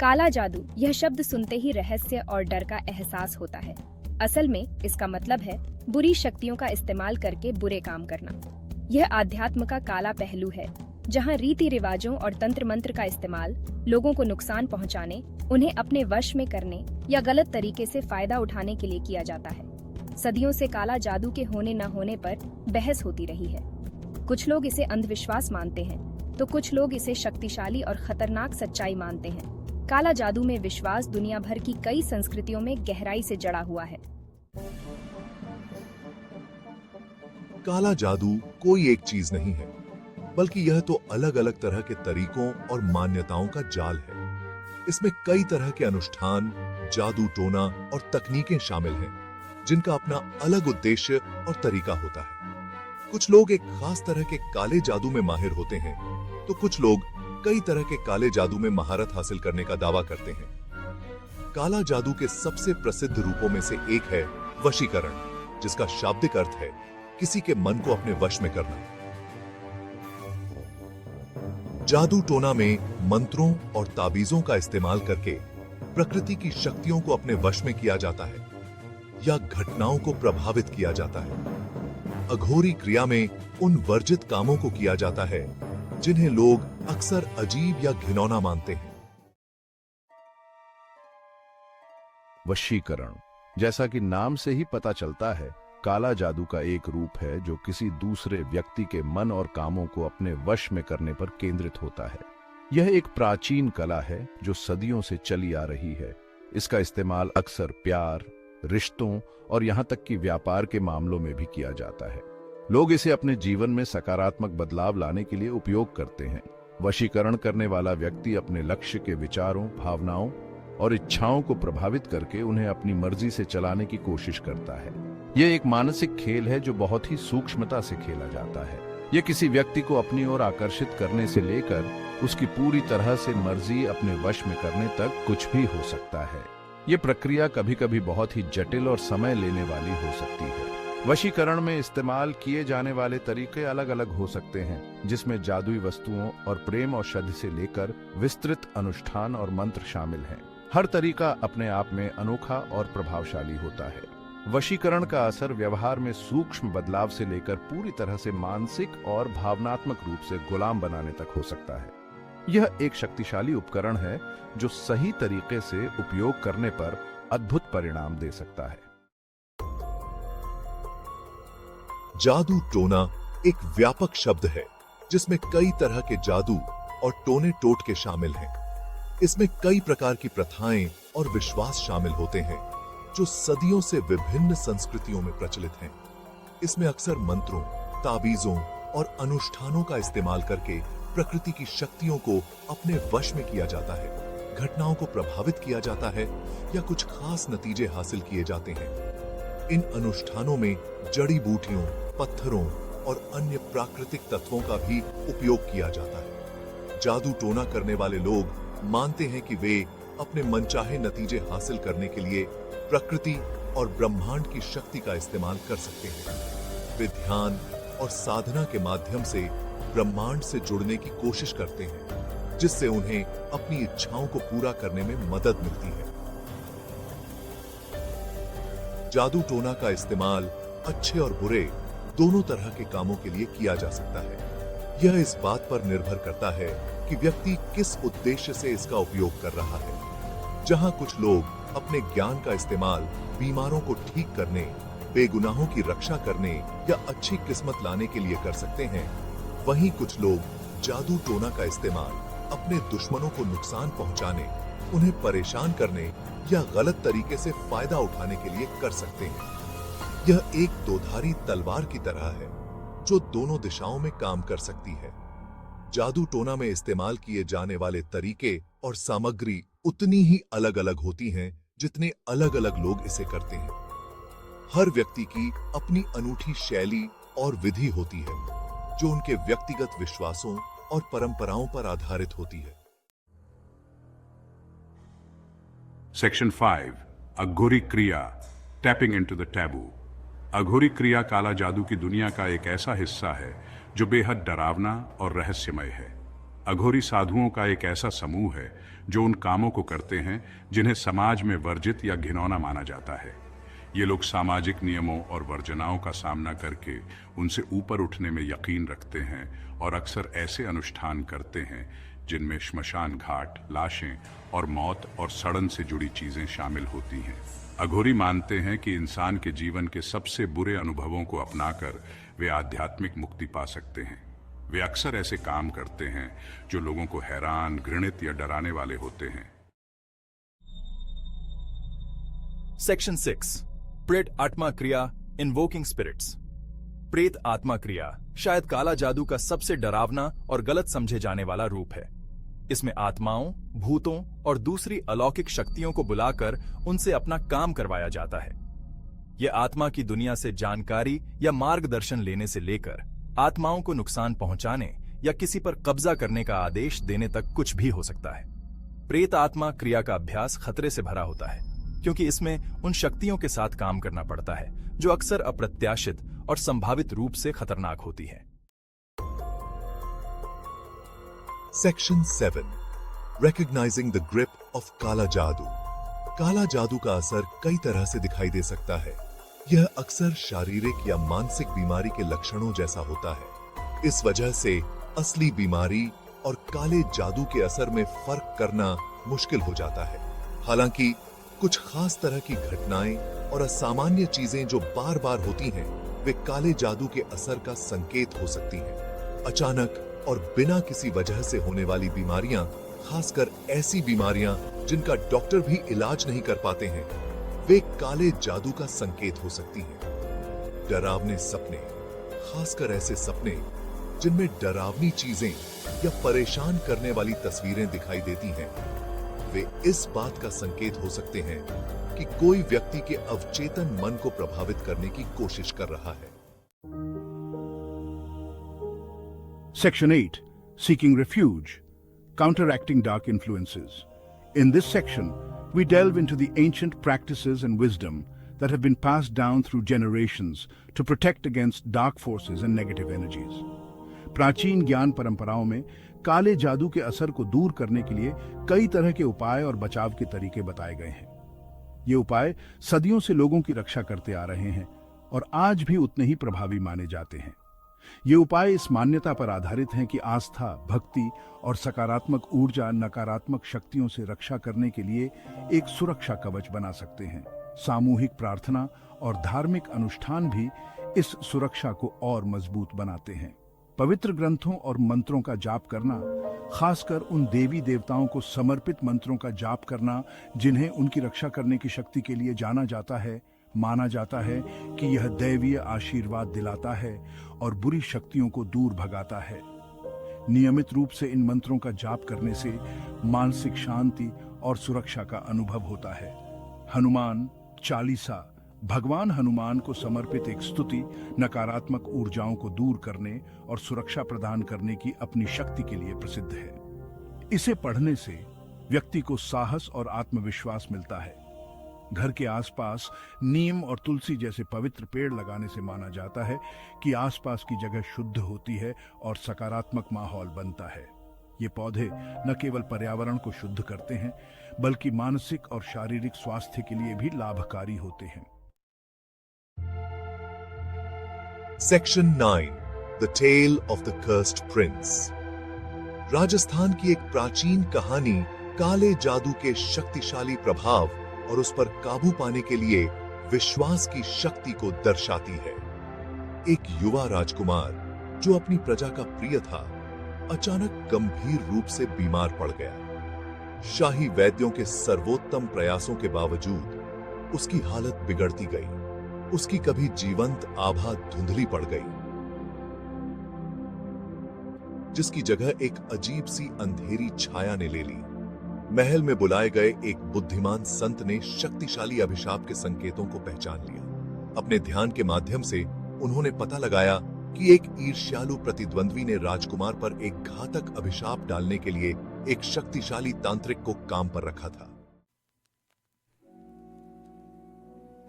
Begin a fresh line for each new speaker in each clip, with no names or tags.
काला जादू, यह शब्द सुनते ही रहस्य और डर का एहसास होता है। असल में इसका मतलब है बुरी शक्तियों का इस्तेमाल करके बुरे काम करना। यह आध्यात्म का काला पहलू है, जहां रीति रिवाजों और तंत्र मंत्र का इस्तेमाल लोगों को नुकसान पहुंचाने, उन्हें अपने वश में करने या गलत तरीके से फायदा उठाने के लिए किया जाता है। सदियों से काला जादू के होने न होने पर बहस होती रही है। कुछ लोग इसे अंधविश्वास मानते हैं, तो कुछ लोग इसे शक्तिशाली और खतरनाक सच्चाई मानते हैं। काला जादू में विश्वास दुनिया भर की कई संस्कृतियों में गहराई से जड़ा हुआ है।
काला जादू कोई एक चीज नहीं है, बल्कि यह तो अलग अलग तरह के तरीकों और मान्यताओं का जाल है। इसमें कई तरह के अनुष्ठान, जादू टोना और तकनीकें शामिल हैं, जिनका अपना अलग उद्देश्य और तरीका होता है। कुछ लोग एक खास तरह के काले जादू में माहिर होते हैं, तो कुछ लोग कई तरह के काले जादू में महारत हासिल करने का दावा करते हैं। काला जादू के सबसे प्रसिद्ध रूपों में से एक है वशीकरण, जिसका शाब्दिक अर्थ है किसी के मन को अपने वश में करना। जादू टोना में मंत्रों और ताबीजों का इस्तेमाल करके प्रकृति की शक्तियों को अपने वश में किया जाता है या घटनाओं को प्रभावित किया जाता है। अघोरी क्रिया में उन वर्जित कामों को किया जाता है जिन्हें लोग अक्सर अजीब या घिनौना मानते हैं।
वशीकरण, जैसा कि नाम से ही पता चलता है, काला जादू का एक रूप है जो किसी दूसरे व्यक्ति के मन और कामों को अपने वश में करने पर केंद्रित होता है। यह एक प्राचीन कला है जो सदियों से चली आ रही है। इसका इस्तेमाल अक्सर प्यार, रिश्तों और यहां तक कि व्यापार के मामलों में भी किया जाता है। लोग इसे अपने जीवन में सकारात्मक बदलाव लाने के लिए उपयोग करते हैं। वशीकरण करने वाला व्यक्ति अपने लक्ष्य के विचारों, भावनाओं और इच्छाओं को प्रभावित करके उन्हें अपनी मर्जी से चलाने की कोशिश करता है। यह एक मानसिक खेल है जो बहुत ही सूक्ष्मता से खेला जाता है। यह किसी व्यक्ति को अपनी ओर आकर्षित करने से लेकर उसकी पूरी तरह से मर्जी अपने वश में करने तक कुछ भी हो सकता है। यह प्रक्रिया कभी कभी बहुत ही जटिल और समय लेने वाली हो सकती है। वशीकरण में इस्तेमाल किए जाने वाले तरीके अलग अलग हो सकते हैं, जिसमें जादुई वस्तुओं और प्रेम औषधि से लेकर विस्तृत अनुष्ठान और मंत्र शामिल हैं। हर तरीका अपने आप में अनोखा और प्रभावशाली होता है। वशीकरण का असर व्यवहार में सूक्ष्म बदलाव से लेकर पूरी तरह से मानसिक और भावनात्मक रूप से गुलाम बनाने तक हो सकता है। यह एक शक्तिशाली उपकरण है जो सही तरीके से उपयोग करने पर अद्भुत परिणाम दे सकता है।
जादू टोना एक व्यापक शब्द है जिसमें कई तरह के जादू और टोने टोटके शामिल हैं। इसमें कई प्रकार की प्रथाएं और विश्वास शामिल होते हैं जो सदियों से विभिन्न संस्कृतियों में प्रचलित हैं। इसमें अक्सर मंत्रों, ताबीजों और अनुष्ठानों का इस्तेमाल करके प्रकृति की शक्तियों को अपने वश में किया जाता है, घटनाओं को प्रभावित किया जाता है या कुछ खास नतीजे हासिल किए जाते हैं। इन अनुष्ठानों में जड़ी बूटियों, पत्थरों और अन्य प्राकृतिक तत्वों का भी उपयोग किया जाता है। जादू टोना करने वाले लोग मानते हैं कि वे अपने मनचाहे नतीजे हासिल करने के लिए प्रकृति और ब्रह्मांड की शक्ति का इस्तेमाल कर सकते हैं। वे ध्यान और साधना के माध्यम से ब्रह्मांड से जुड़ने की कोशिश करते हैं, जिससे उन्हें अपनी इच्छाओं को पूरा करने में मदद मिलती है। जादू टोना का इस्तेमाल अच्छे और बुरे दोनों तरह के कामों के लिए किया जा सकता है। यह इस बात पर निर्भर करता है कि व्यक्ति किस उद्देश्य से इसका उपयोग कर रहा है। जहां कुछ लोग अपने ज्ञान का इस्तेमाल बीमारों को ठीक करने, बेगुनाहों की रक्षा करने या अच्छी किस्मत लाने के लिए कर सकते हैं, वहीं कुछ लोग जादू टोना का इस्तेमाल अपने दुश्मनों को नुकसान पहुंचाने, उन्हें परेशान करने या गलत तरीके से फायदा उठाने के लिए कर सकते हैं। यह एक दोधारी तलवार की तरह है जो दोनों दिशाओं में काम कर सकती है। जादू टोना में इस्तेमाल किए जाने वाले तरीके और सामग्री उतनी ही अलग अलग होती हैं जितने अलग अलग लोग इसे करते हैं। हर व्यक्ति की अपनी अनूठी शैली और विधि होती है जो उनके व्यक्तिगत विश्वासों और परंपराओं पर आधारित होती है।
सेक्शन 5 अघोरी क्रिया, टैपिंग इनटू द टैबू। अघोरी क्रिया काला जादू की दुनिया का एक ऐसा हिस्सा है जो बेहद डरावना और रहस्यमय है। अघोरी साधुओं का एक ऐसा समूह है जो उन कामों को करते हैं जिन्हें समाज में वर्जित या घिनौना माना जाता है। ये लोग सामाजिक नियमों और वर्जनाओं का सामना करके उनसे ऊपर उठने में यकीन रखते हैं और अक्सर ऐसे अनुष्ठान करते हैं जिनमें श्मशान घाट, लाशें और मौत और सड़न से जुड़ी चीजें शामिल होती हैं। अघोरी मानते हैं कि इंसान के जीवन के सबसे बुरे अनुभवों को अपनाकर वे आध्यात्मिक मुक्ति पा सकते हैं। वे अक्सर ऐसे काम करते हैं जो लोगों को हैरान, घृणित या डराने वाले होते हैं।
सेक्शन 6 प्रेत आत्मा क्रिया इन्वोकिंग स्पिरिट्स। प्रेत आत्मा क्रिया शायद काला जादू का सबसे डरावना और गलत समझे जाने वाला रूप है। इसमें आत्माओं, भूतों और दूसरी अलौकिक शक्तियों को बुलाकर उनसे अपना काम करवाया जाता है। यह आत्मा की दुनिया से जानकारी या मार्गदर्शन लेने से लेकर आत्माओं को नुकसान पहुंचाने या किसी पर कब्जा करने का आदेश देने तक कुछ भी हो सकता है। प्रेत आत्मा क्रिया का अभ्यास खतरे से भरा होता है क्योंकि इसमें उन शक्तियों के साथ काम करना पड़ता है जो अक्सर अप्रत्याशित और संभावित रूप से खतरनाक होती है।
Section 7 Recognizing the grip of काला जादू। काला जादू का असर कई तरह से दिखाई दे सकता है। यह अक्सर शारीरिक या मानसिक बीमारी के लक्षणों जैसा होता है। इस वजह से असली बीमारी और काले जादू के असर में फर्क करना मुश्किल हो जाता है। हालांकि कुछ खास तरह की घटनाएं और असामान्य चीजें जो बार बार होती हैं, वे काले जादू के असर का संकेत हो सकती हैं। अचानक और बिना किसी वजह से होने वाली बीमारियां, खासकर ऐसी बीमारियां जिनका डॉक्टर भी इलाज नहीं कर पाते हैं, वे काले जादू का संकेत हो सकती हैं। डरावने सपने, खासकर ऐसे सपने जिनमें डरावनी चीजें या परेशान करने वाली तस्वीरें दिखाई देती हैं, वे इस बात का संकेत हो सकते हैं कि कोई व्यक्ति के अवचेतन मन को प्रभावित करने की कोशिश कर रहा है।
Section 8 Seeking Refuge Counteracting Dark Influences. In this section, we delve into the ancient practices and wisdom that have been passed down through generations to protect against dark forces and negative energies. प्राचीन ज्ञान परंपराओं में काले जादू के असर को दूर करने के लिए कई तरह के उपाय और बचाव के तरीके बताए गए हैं। ये उपाय सदियों से लोगों की रक्षा करते आ रहे हैं और आज भी उतने ही प्रभावी माने जाते हैं। ये उपाय इस मान्यता पर आधारित हैं कि आस्था, भक्ति और सकारात्मक ऊर्जा नकारात्मक शक्तियों से रक्षा करने के लिए एक सुरक्षा कवच बना सकते हैं। सामूहिक प्रार्थना और धार्मिक अनुष्ठान भी इस सुरक्षा को और मजबूत बनाते हैं। पवित्र ग्रंथों और मंत्रों का जाप करना, खासकर उन देवी देवताओं को समर्पित मंत्रों का जाप करना जिन्हें उनकी रक्षा करने की शक्ति के लिए जाना जाता है, माना जाता है कि यह दैवीय आशीर्वाद दिलाता है और बुरी शक्तियों को दूर भगाता है। नियमित रूप से इन मंत्रों का जाप करने से मानसिक शांति और सुरक्षा का अनुभव होता है। हनुमान चालीसा भगवान हनुमान को समर्पित एक स्तुति नकारात्मक ऊर्जाओं को दूर करने और सुरक्षा प्रदान करने की अपनी शक्ति के लिए प्रसिद्ध है। इसे पढ़ने से व्यक्ति को साहस और आत्मविश्वास मिलता है। घर के आसपास नीम और तुलसी जैसे पवित्र पेड़ लगाने से माना जाता है कि आसपास की जगह शुद्ध होती है और सकारात्मक माहौल बनता है। ये पौधे न केवल पर्यावरण को शुद्ध करते हैं, बल्कि मानसिक और शारीरिक स्वास्थ्य के लिए भी लाभकारी होते हैं।
Section 9 The Tale of the Cursed Prince। Rajasthan की एक प्राचीन कहानी काले जादू के शक्तिशाली प्रभाव और उस पर काबू पाने के लिए विश्वास की शक्ति को दर्शाती है। एक युवा राजकुमार जो अपनी प्रजा का प्रिय था, अचानक गंभीर रूप से बीमार पड़ गया। शाही वैद्यों के सर्वोत्तम प्रयासों के बावजूद उसकी हालत बिगड़ती गई। उसकी कभी जीवंत आभा धुंधली पड़ गई, जिसकी जगह एक अजीब सी अंधेरी छाया ने ले ली। महल में बुलाए गए एक बुद्धिमान संत ने शक्तिशाली अभिशाप के संकेतों को पहचान लिया। अपने ध्यान के माध्यम से उन्होंने पता लगाया कि एक ईर्ष्यालु प्रतिद्वंद्वी ने राजकुमार पर एक घातक अभिशाप डालने के लिए एक शक्तिशाली तांत्रिक को काम पर रखा था।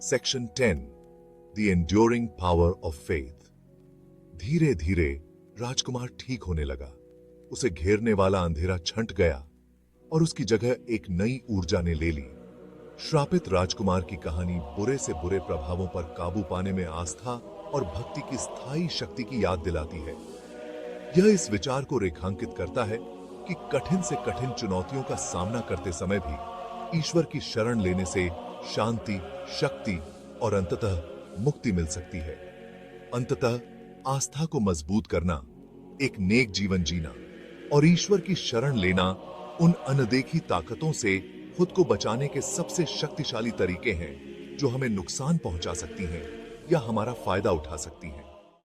Section 10 The Enduring Power of Faith। धीरे धीरे राजकुमार ठीक होने लगा, उसे घेरने वाला अंधेरा छंट गया और उसकी जगह एक नई ऊर्जा ने ले ली। श्रापित राजकुमार की कहानी बुरे से बुरे प्रभावों पर काबू पाने में आस्था और भक्ति की स्थायी शक्ति की याद दिलाती है। यह इस विचार को रेखांकित करता है कि कठिन से कठिन चुनौतियों का सामना करते समय भी ईश्वर की शरण लेने से शांति, शक्ति और अंततः मुक्ति मिल सकती है। अंततः आस्था को मजबूत करना, एक नेक जीवन जीना और ईश्वर की शरण लेना उन अनदेखी ताकतों से खुद को बचाने के सबसे शक्तिशाली तरीके हैं जो हमें नुकसान पहुंचा सकती हैं या हमारा फायदा उठा सकती हैं।